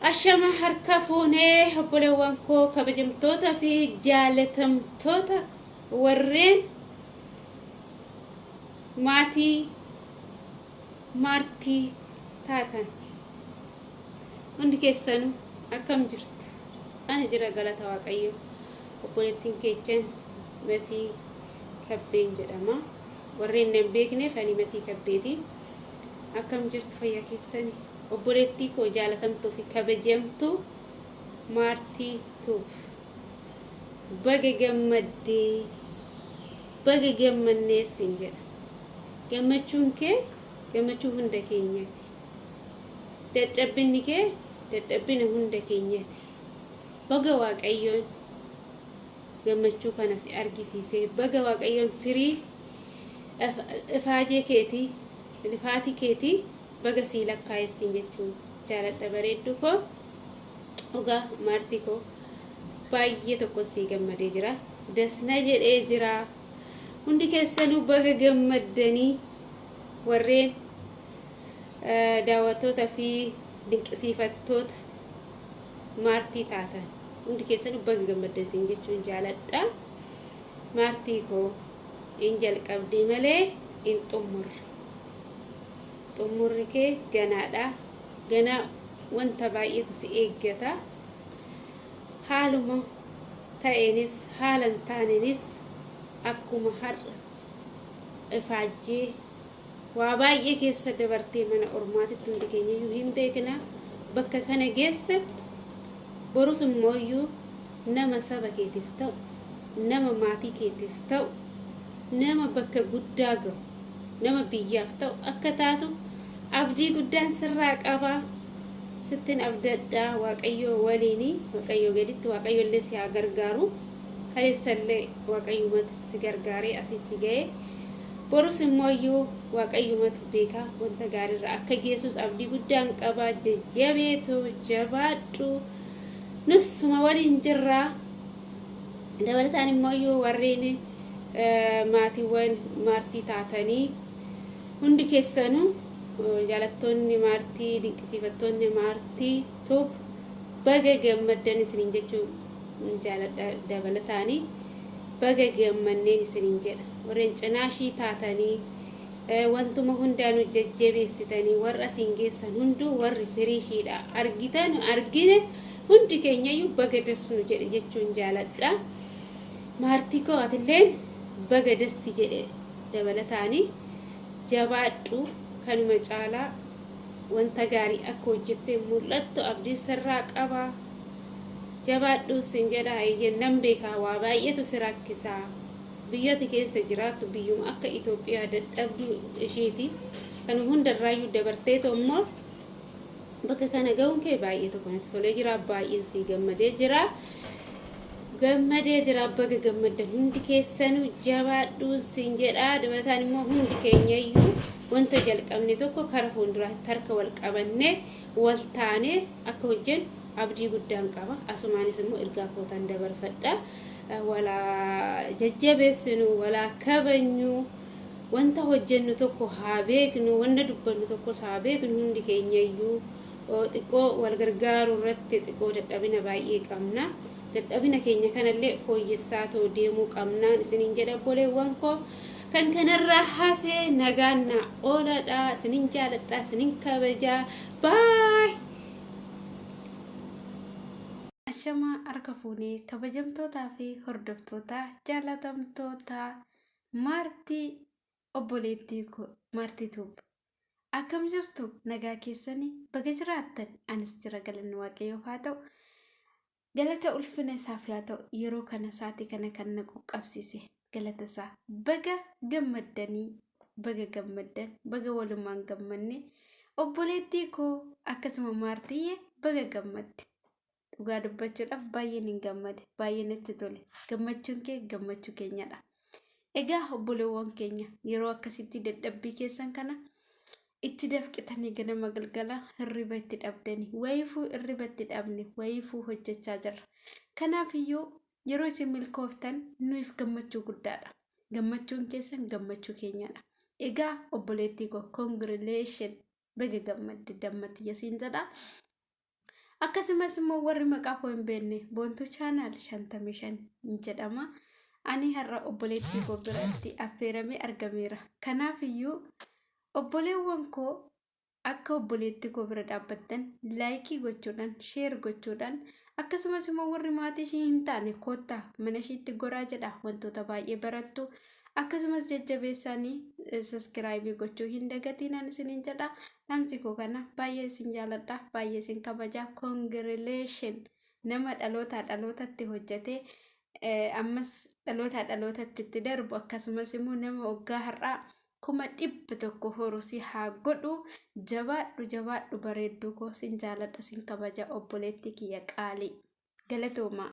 Ashama harka fuunee obboleewwan koo kabajamtoota fi jaalatamtoota warreen maatii maartii taatan hundi keessan akkam jirtu? Ani jira galata Waaqayyo. Obboleettiin keechan Masii Kabbeen jedhama. Warreen nan beekneef ani Masii Kabbeeti. Akkam jirtu fayyaa keessanii? Obboleettii koo jaalatamtuu fi kabajamtuu maartii tuuf baga gammaddee baga gammanneessin jedha. Gammachuun kee gammachuu hunda keenyaati. Dadhabbinni kee dadhabbina hunda keenyaati. Baga Waaqayyoon gammachuu kana si argisiisee, baga Waaqayyoon firii ifaajee keetii ilfaatii keetii baga sii lakkaa'essin jechuun jaaladha bareeddu koo. Ogaa maartii koo baay'ee tokko sii gammadee jira. Dasna jedhee jira. Hundi keessanuu baga gammaddanii warreen daawwattoota fi dinqisiifattoota maartii taatan hundi keessanuu baga gammaddan jechuun jaaladha. Maartii koo in jalqabdee malee in xumurre. Xumurri kee ganaadha. Ganaa wanta baay'eetu si eeggata. Haaluma ta'eenis haalan taaneenis akkuma har'a ifaajjee waa baay'ee keessa dabartee mana ormaatitti hundi keenya iyyuu hin beekna. Bakka kana geesse borus immoo iyyuu nama saba keetiif ta'u, nama maatii keetiif ta'u, nama bakka guddaa gahu, nama biyyaaf ta'u akka taatu abdii guddaan sirraa qaba. Sittin abdadhaa Waaqayyo waliini, Waaqayyo gaditti Waaqayyo illee si haa gargaaru. Kaleessallee Waaqayyumatu si gargaaree asii si ga'e. Borus immoo iyyuu Waaqayyumatu beeka wanta gaariirra akka geessus abdii guddaan qaba. Jajjabeetu jabaadhu. Nusuma waliin jirra. Dabalataan immoo iyyuu warreen maatiiwwan maartii taatanii hundi keessanuu jaalattoonni maartii, dinqisiifattoonni maartii tuuf baga gammaddan isiniin jechuun jaaladha. Dabalataanii baga gammanneen isiniin jedha. Warreen cinaashii taatanii wantuma hundaanuu jajjabeessitanii warra isin geessan hunduu warri firiishiidha argitan argine hundi keenyayyuu baga dassu jedhe jechuun jaaladha. Maartii koo atilleen baga dassi jedhe. Dabalataanii jabaadhu. Kanuma caalaa wanta gaarii akka hojjettee mul'attu abdii sirraa qaba. Jabaadhu sin jedha. Nan beekaa waa baay'eetu si rakkisaa. Biyyatti keessa jiraattu biyyuma akka Itoophiyaa dadhabduu isheeti. Kan hundarraayyuu dabarteetu immoo bakka kana ga'uun kee baay'ee tokko natti tolee jira. Baay'een si gammadee jira. Baga gammaddan hundi keessanuu jabaadhu sin jedha. Dabalataan immoo hundi keenyayyuu wanta jalqabne tokko kara fuulduraatti harka wal qabannee wal taanee akka hojjennu abdii guddaan qaba. Asumaanis immoo ergaa kootaan dabarfadha. Walaa jajjabeessinu, walaa kabajnu, wanta hojjennu tokko haa beeknu, wanta dubbannu tokko haa beeknu. Hundi keenyayyuu xiqqoo wal gargaaruu irratti xiqqoo dadhabina baay'ee qabna. Dadhabina keenya kanallee fooyyessaa too deemuu qabnaan isiniin jedha obboleewwan koo. Kan kanarraa hafee nagaanna ooladha. Isiniin jaaladha, isiniin kabajaa. Baay. Ashama harka fuunee kabajamtootaa fi hordoftoota jaalatamtoota maartii obboleettii koo maartii tuub. Akkam jirtu? Nagaa keessanii baga jiraattan? Anis jira, galanni Waaqayyoof haa ta'u. Galata ulfina isaaf haa ta'u. Yeroo kana saatii kana kan na qaqqabsiise galata isaa. Baga gammaddanii, baga gammaddan, baga walumaan gammanne. Obboleettii koo akkasuma maartiyyee baga gammadde. Dhugaa dubbachuudhaaf baay'een hin gammade, baay'ee natti tole. Gammachuun kee gammachuu keenyadha. Egaa obboleewwan keenya yeroo akkasitti dadhabbii keessan kana itti dafqitanii ganama galgala hirriba itti dhabdanii wayifuu hirriba itti dhabne wayifuu hojjechaa jirra. Kanaaf iyyuu yeroo isin milkooftan nuuf gammachuu guddaadha. Gammachuun keessan gammachuu keenyadha. Egaa obboleettii koo congratulation baga gammadde dammatiyya siin jedha. akkasumas immoo warri maqaa koo hin beekne boontuu chaanaal 55 jedhama. Ani har'a obboleettii koo biratti affeeramee argameera. Kanaaf iyyuu obboleewwan koo akka obboleettii koo bira dhaabbattan laayikii gochuudhaan sheer gochuudhaan akkasumas immoo warri maatii ishii hin taane koottaa mana ishiitti goraa jedha wantoota baay'ee barattu. Akkasumas jajjabeessanii saskiraayibii gochuu hin dagatinaan isiniin jedha. Namsi koo kana baay'ee isin jaaladha, baay'ee isin kabaja. Congratulation nama dhalootatti hojjetee ammas dhalootatti itti darbu akkasumas immoo nama waggaa har'aa 100,000 horusii haa godhu. Jabaadhu bareedduu koo sin jaaladha, sin kabaja obboleettii kiyya qaalii. Galatooma.